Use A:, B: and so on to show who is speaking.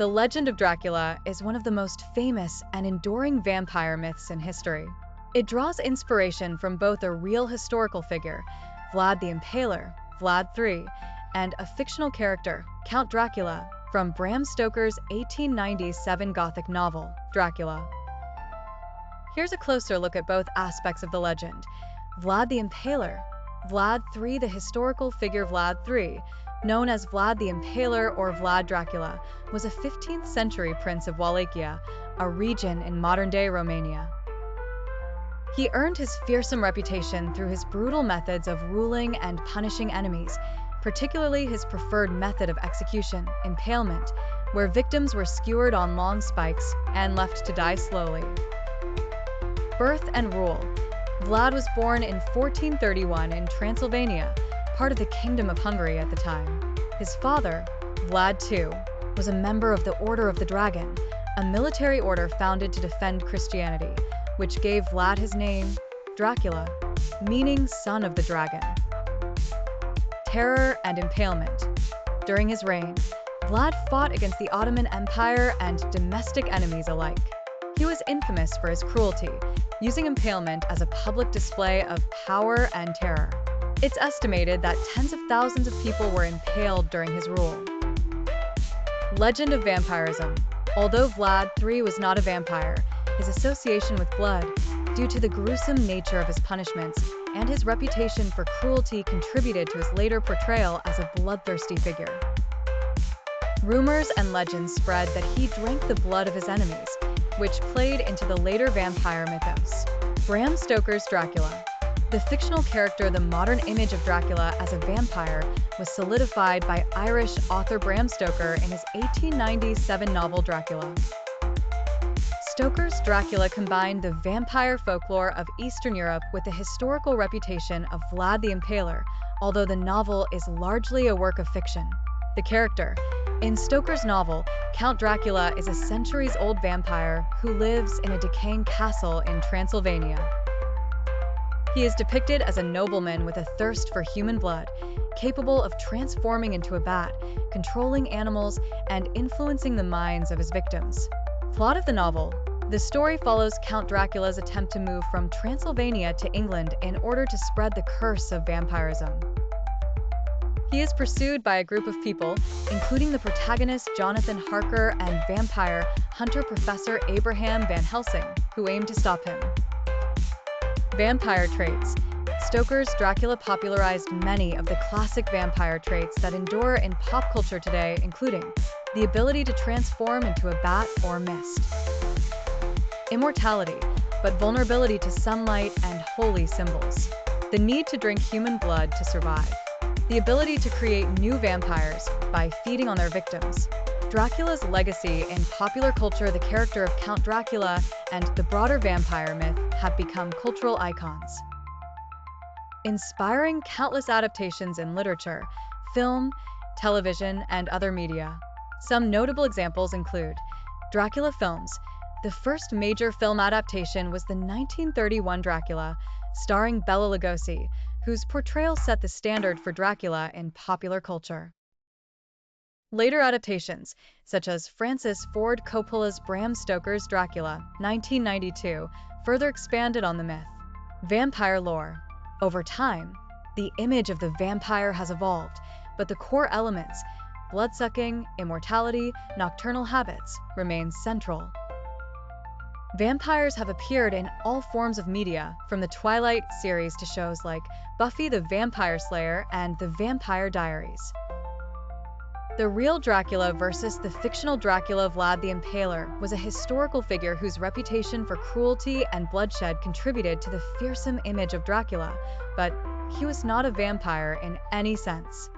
A: The legend of Dracula is one of the most famous and enduring vampire myths in history. It draws inspiration from both a real historical figure, Vlad the Impaler, Vlad III, and a fictional character, Count Dracula, from Bram Stoker's 1897 Gothic novel, Dracula. Here's a closer look at both aspects of the legend. Vlad the Impaler. Vlad III, the historical figure Vlad III, known as Vlad the Impaler or Vlad Dracula, was a 15th century prince of Wallachia, a region in modern-day Romania. He earned his fearsome reputation through his brutal methods of ruling and punishing enemies, particularly his preferred method of execution, impalement, where victims were skewered on long spikes and left to die slowly. Birth and rule. Vlad was born in 1431 in Transylvania, part of the Kingdom of Hungary at the time. His father, Vlad II, was a member of the Order of the Dragon, a military order founded to defend Christianity, which gave Vlad his name, Dracula, meaning son of the dragon. Terror and impalement. During his reign, Vlad fought against the Ottoman Empire and domestic enemies alike. He was infamous for his cruelty, using impalement as a public display of power and terror. It's estimated that tens of thousands of people were impaled during his rule. Legend of vampirism. Although Vlad III was not a vampire, his association with blood, due to the gruesome nature of his punishments and his reputation for cruelty, contributed to his later portrayal as a bloodthirsty figure. Rumors and legends spread that he drank the blood of his enemies, which played into the later vampire mythos. Bram Stoker's Dracula. The fictional character, the modern image of Dracula as a vampire, was solidified by Irish author Bram Stoker in his 1897 novel Dracula. Stoker's Dracula combined the vampire folklore of Eastern Europe with the historical reputation of Vlad the Impaler, although the novel is largely a work of fiction. The character. In Stoker's novel, Count Dracula is a centuries-old vampire who lives in a decaying castle in Transylvania. He is depicted as a nobleman with a thirst for human blood, capable of transforming into a bat, controlling animals, and influencing the minds of his victims. Plot of the novel. The story follows Count Dracula's attempt to move from Transylvania to England in order to spread the curse of vampirism. He is pursued by a group of people, including the protagonist Jonathan Harker and vampire hunter Professor Abraham Van Helsing, who aim to stop him. Vampire traits. Stoker's Dracula popularized many of the classic vampire traits that endure in pop culture today, including the ability to transform into a bat or mist, immortality, but vulnerability to sunlight and holy symbols, the need to drink human blood to survive, the ability to create new vampires by feeding on their victims. Dracula's legacy in popular culture. The character of Count Dracula and the broader vampire myth have become cultural icons, inspiring countless adaptations in literature, film, television, and other media. Some notable examples include Dracula films. The first major film adaptation was the 1931 Dracula, starring Bela Lugosi, whose portrayal set the standard for Dracula in popular culture. Later adaptations, such as Francis Ford Coppola's Bram Stoker's Dracula, 1992, further expanded on the myth. Vampire lore. Over time, the image of the vampire has evolved, but the core elements, blood-sucking, immortality, nocturnal habits, remain central. Vampires have appeared in all forms of media, from the Twilight series to shows like Buffy the Vampire Slayer and The Vampire Diaries. The real Dracula versus the fictional Dracula. Vlad the Impaler was a historical figure whose reputation for cruelty and bloodshed contributed to the fearsome image of Dracula, but he was not a vampire in any sense.